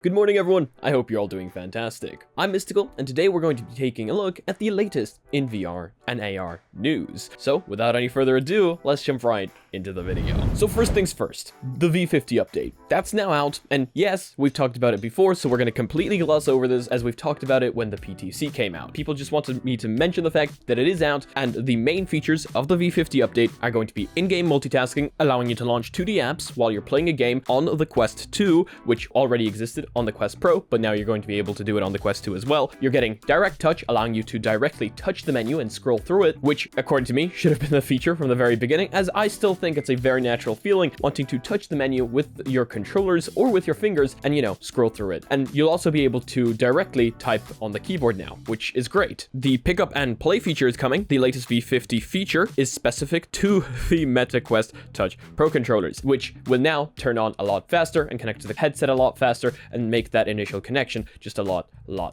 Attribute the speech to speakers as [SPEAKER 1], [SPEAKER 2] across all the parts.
[SPEAKER 1] Good morning everyone, I hope you're all doing fantastic. I'm Mysticle, and today we're going to be taking a look at the latest in VR and AR news. So without any further ado, let's jump right into the video. So first things first, the v50 update. That's now out, and yes, we've talked about it before, so we're going to completely gloss over this as we've talked about it when the PTC came out. People just wanted me to mention the fact that it is out, and the main features of the v50 update are going to be in-game multitasking, allowing you to launch 2D apps while you're playing a game on the Quest 2, which already existed on the Quest Pro, but now you're going to be able to do it on the Quest 2 as well. You're getting direct touch, allowing you to directly touch the menu and scroll through it, which, according to me, should have been the feature from the very beginning, as I still think it's a very natural feeling wanting to touch the menu with your controllers or with your fingers and, you know, scroll through it. And you'll also be able to directly type on the keyboard now, which is great. The pick up and play feature is coming. The latest v50 feature is specific to the Meta Quest Touch Pro controllers, which will now turn on a lot faster and connect to the headset a lot faster and make that initial connection just a lot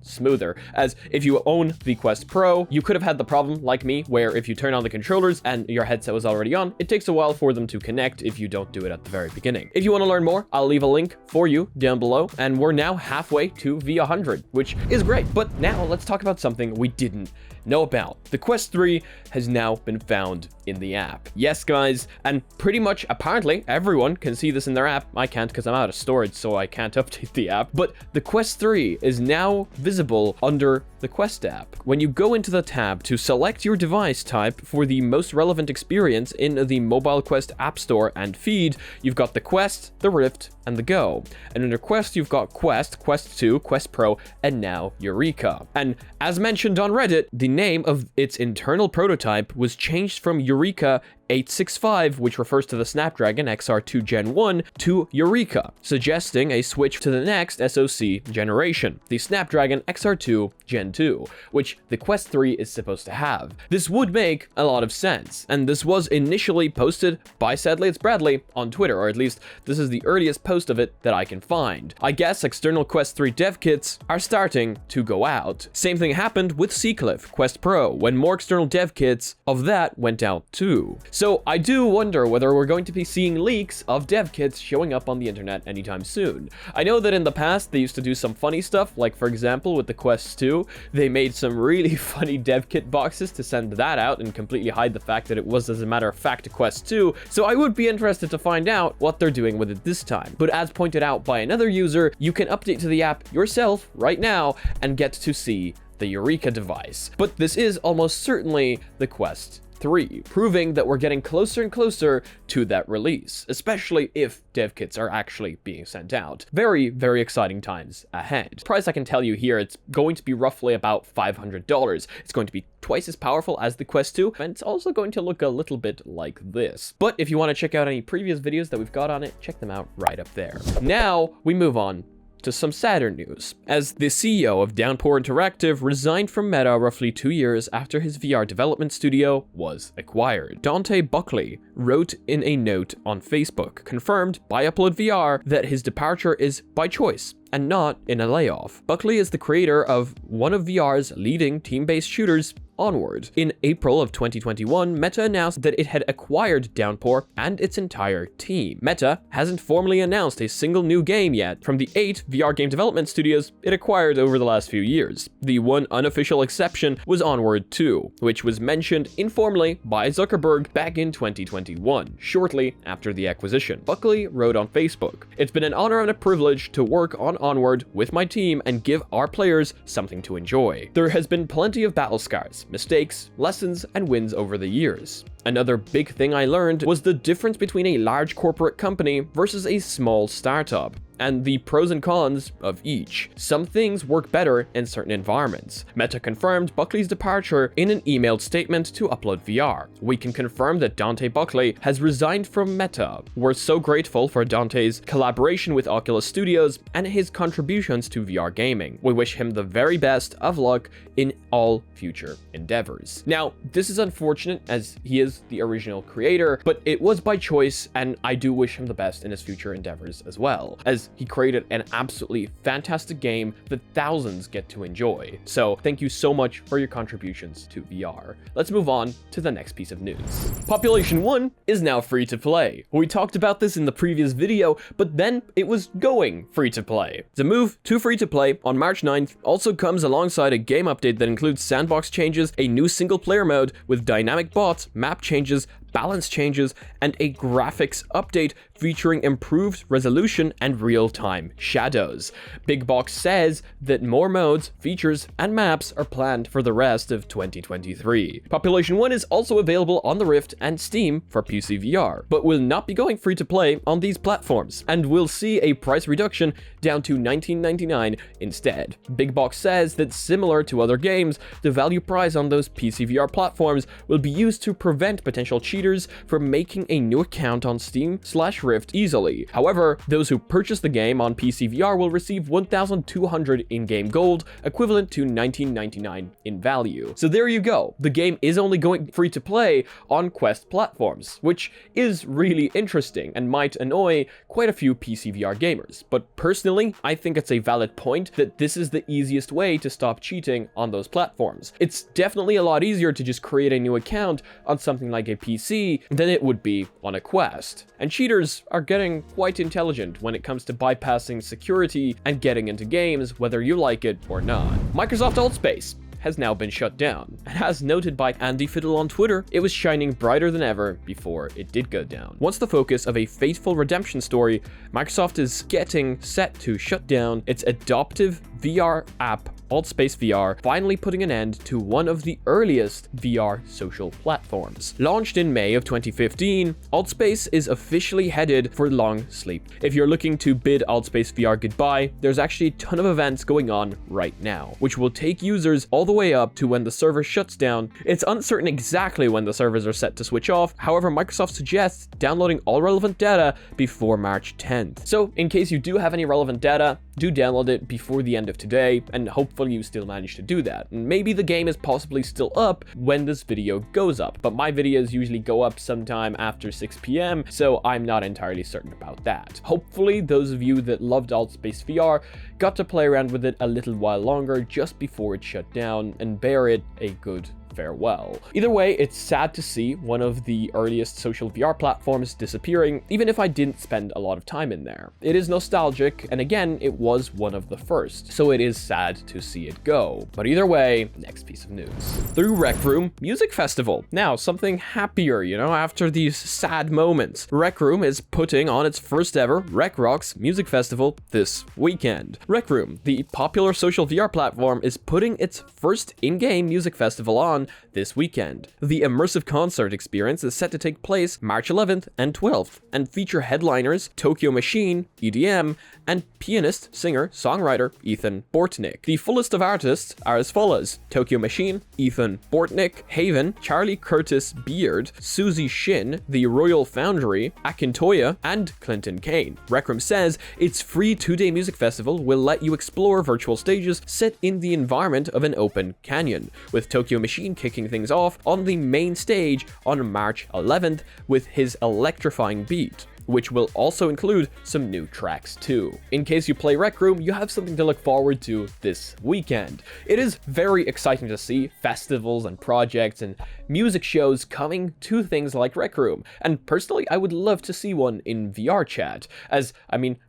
[SPEAKER 1] smoother. As if you own the Quest Pro, you could have had the problem like me, where if you turn on the controllers and your headset was already on, it takes a while for them to connect if you don't do it at the very beginning. If you want to learn more, I'll leave a link for you down below, and we're now halfway to v100, which is great. But now let's talk about something we didn't know about. The Quest 3 has now been found in the app. Yes, guys, and pretty much apparently everyone can see this in their app. I can't because I'm out of storage, so I can't update the app. But the Quest 3 is now visible under the Quest app. When you go into the tab to select your device type for the most relevant experience in the Mobile Quest App Store and feed, you've got the Quest, the Rift, and the Go. And under Quest, you've got Quest, Quest 2, Quest Pro, and now Eureka. And as mentioned on Reddit, the name of its internal prototype was changed from Eureka 865, which refers to the Snapdragon XR2 Gen 1, to Eureka, suggesting a switch to the next SoC generation, the Snapdragon XR2 Gen 2, which the Quest 3 is supposed to have. This would make a lot of sense, and this was initially posted by Sadly It's Bradley on Twitter, or at least this is the earliest post of it that I can find. I guess external Quest 3 dev kits are starting to go out. Same thing happened with Seacliff Quest Pro, when more external dev kits of that went out too. So I do wonder whether we're going to be seeing leaks of dev kits showing up on the internet anytime soon. I know that in the past they used to do some funny stuff, like for example with the Quest 2, they made some really funny dev kit boxes to send that out and completely hide the fact that it was, as a matter of fact, a Quest 2, so I would be interested to find out what they're doing with it this time. But as pointed out by another user, you can update to the app yourself right now and get to see the Eureka device. But this is almost certainly the Quest 3, proving that we're getting closer and closer to that release, especially if dev kits are actually being sent out. Very, very exciting times ahead. Price, I can tell you here, it's going to be roughly about $500. It's going to be twice as powerful as the Quest 2, and it's also going to look a little bit like this. But if you want to check out any previous videos that we've got on it, check them out right up there. Now we move on to some sadder news, as the CEO of Downpour Interactive resigned from Meta roughly 2 years after his VR development studio was acquired. Dante Buckley wrote in a note on Facebook, confirmed by Upload VR, that his departure is by choice and not in a layoff. Buckley is the creator of one of VR's leading team-based shooters, Onward. In April of 2021, Meta announced that it had acquired Downpour and its entire team. Meta hasn't formally announced a single new game yet from the 8 VR game development studios it acquired over the last few years. The one unofficial exception was Onward 2, which was mentioned informally by Zuckerberg back in 2021, shortly after the acquisition. Buckley wrote on Facebook, "It's been an honor and a privilege to work on Onward with my team and give our players something to enjoy. There has been plenty of battle scars, mistakes, lessons, and wins over the years. Another big thing I learned was the difference between a large corporate company versus a small startup, and the pros and cons of each. Some things work better in certain environments." Meta confirmed Buckley's departure in an emailed statement to Upload VR. "We can confirm that Dante Buckley has resigned from Meta. We're so grateful for Dante's collaboration with Oculus Studios and his contributions to VR gaming. We wish him the very best of luck in all future endeavors." Now, this is unfortunate, as he is was the original creator, but it was by choice, and I do wish him the best in his future endeavors as well, as he created an absolutely fantastic game that thousands get to enjoy. So thank you so much for your contributions to VR. Let's move on to the next piece of news. Population 1 is now free to play. We talked about this in the previous video, but then it was going free to play. The move to free to play on March 9th also comes alongside a game update that includes sandbox changes, a new single player mode with dynamic bots, map changes, balance changes, and a graphics update featuring improved resolution and real-time shadows. Big Box says that more modes, features, and maps are planned for the rest of 2023. Population 1 is also available on the Rift and Steam for PC VR, but will not be going free to play on these platforms, and will see a price reduction down to $19.99 instead. Big Box says that similar to other games, the value price on those PC VR platforms will be used to prevent potential cheaters from making a new account on Steam/Rift easily. However, those who purchase the game on PC VR will receive 1,200 in-game gold, equivalent to $19.99 in value. So there you go. The game is only going free to play on Quest platforms, which is really interesting and might annoy quite a few PC VR gamers. But personally, I think it's a valid point that this is the easiest way to stop cheating on those platforms. It's definitely a lot easier to just create a new account on something like a PC than it would be on a Quest. And cheaters are getting quite intelligent when it comes to bypassing security and getting into games whether you like it or not. Microsoft Altspace has now been shut down. And as noted by Andy Fiddle on Twitter, it was shining brighter than ever before it did go down. Once the focus of a faithful redemption story, Microsoft is getting set to shut down its adoptive VR app, Altspace VR, finally putting an end to one of the earliest VR social platforms. Launched in May of 2015, Altspace is officially headed for long sleep. If you're looking to bid Altspace VR goodbye, there's actually a ton of events going on right now, which will take users all the way up to when the server shuts down. It's uncertain exactly when the servers are set to switch off. However, Microsoft suggests downloading all relevant data before March 10th. So in case you do have any relevant data, do download it before the end of today, and hopefully you still manage to do that. And maybe the game is possibly still up when this video goes up, but my videos usually go up sometime after 6 p.m, so I'm not entirely certain about that. Hopefully those of you that loved Altspace VR got to play around with it a little while longer just before it shut down and bear it a good farewell. Either way, it's sad to see one of the earliest social VR platforms disappearing, even if I didn't spend a lot of time in there. It is nostalgic, and again, it was one of the first, so it is sad to see it go. But either way, next piece of news. Through Rec Room Music Festival. Now, something happier, after these sad moments. Rec Room is putting on its first ever Rec Rocks Music Festival this weekend. Rec Room, the popular social VR platform, is putting its first in-game music festival on this weekend. The immersive concert experience is set to take place March 11th and 12th and feature headliners Tokyo Machine, EDM, and pianist, singer, songwriter Ethan Bortnick. The full list of artists are as follows: Tokyo Machine, Ethan Bortnick, Haven, Charlie Curtis Beard, Susie Shin, The Royal Foundry, Akintoya, and Clinton Kane. Rec Room says its free 2-day music festival will let you explore virtual stages set in the environment of an open canyon, with Tokyo Machine kicking things off on the main stage on March 11th with his electrifying beat, which will also include some new tracks too. In case you play Rec Room, you have something to look forward to this weekend. It is very exciting to see festivals and projects and music shows coming to things like Rec Room, and personally I would love to see one in VR chat, as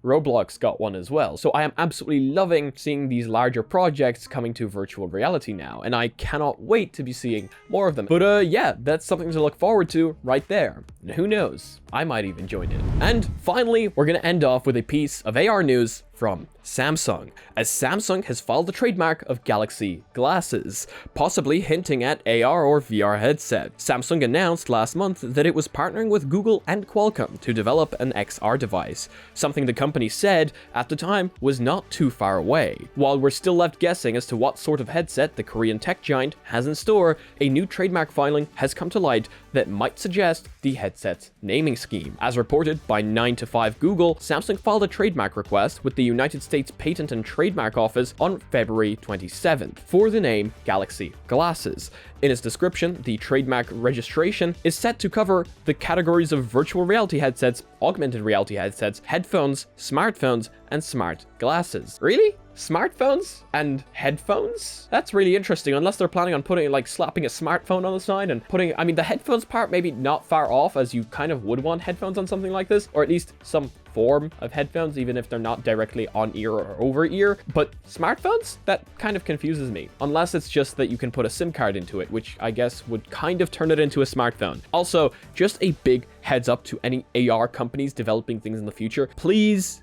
[SPEAKER 1] Roblox got one as well, so I am absolutely loving seeing these larger projects coming to virtual reality now, and I cannot wait to be seeing more of them. But yeah, that's something to look forward to right there, and who knows, I might even join it. And finally, we're going to end off with a piece of AR news from Samsung, as Samsung has filed the trademark of Galaxy glasses, possibly hinting at AR or VR headset. Samsung announced last month that it was partnering with Google and Qualcomm to develop an XR device, something the company said at the time was not too far away. While we're still left guessing as to what sort of headset the Korean tech giant has in store, a new trademark filing has come to light that might suggest the headset's naming scheme. As reported by 9to5 Google, Samsung filed a trademark request with the United States Patent and Trademark Office on February 27th for the name Galaxy Glasses. In its description, the trademark registration is set to cover the categories of virtual reality headsets, augmented reality headsets, headphones, smartphones, and smart glasses. Really? Smartphones and headphones? That's really interesting, unless they're planning on putting, like, slapping a smartphone on the side and putting, I mean, the headphones part maybe not far off, as you kind of would want headphones on something like this, or at least some form of headphones, even if they're not directly on ear or over ear. But smartphones? That kind of confuses me, unless it's just that you can put a SIM card into it, which I guess would kind of turn it into a smartphone. Also, just a big heads up to any AR companies developing things in the future. Please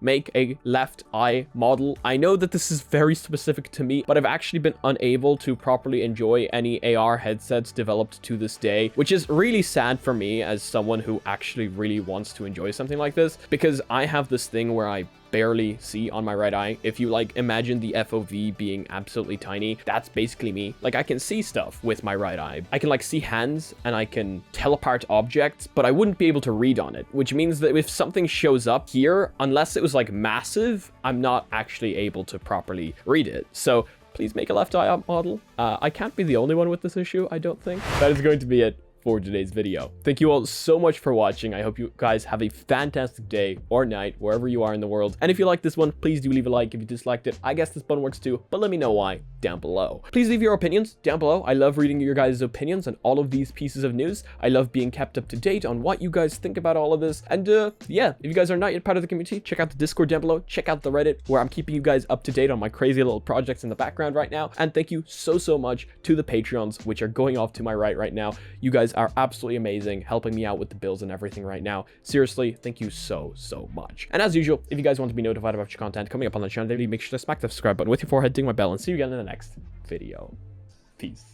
[SPEAKER 1] make a left eye model. I know that this is very specific to me, but I've actually been unable to properly enjoy any AR headsets developed to this day, which is really sad for me as someone who actually really wants to enjoy something like this, because I have this thing where I barely see on my right eye. If you like imagine the FOV being absolutely tiny, that's basically me. Like, I can see stuff with my right eye. I can like see hands and I can tell apart objects, but I wouldn't be able to read on it, which means that if something shows up here, unless it was like massive, I'm not actually able to properly read it. So please make a left eye model. I can't be the only one with this issue, I don't think. That is going to be it for today's video. Thank you all so much for watching. I hope you guys have a fantastic day or night wherever you are in the world. And if you like this one, please do leave a like. If you disliked it, I guess this button works too, but let me know why down below. Please leave your opinions down below. I love reading your guys' opinions on all of these pieces of news. I love being kept up to date on what you guys think about all of this. And yeah, if you guys are not yet part of the community, check out the Discord down below. Check out the Reddit, where I'm keeping you guys up to date on my crazy little projects in the background right now. And thank you so much to the Patreons, which are going off to my right now. You guys are absolutely amazing, helping me out with the bills and everything right now. Seriously, thank you so much. And as usual, if you guys want to be notified about your content coming up on the channel daily, make sure to smack the subscribe button with your forehead, ding my bell, and see you again in the next video. Peace.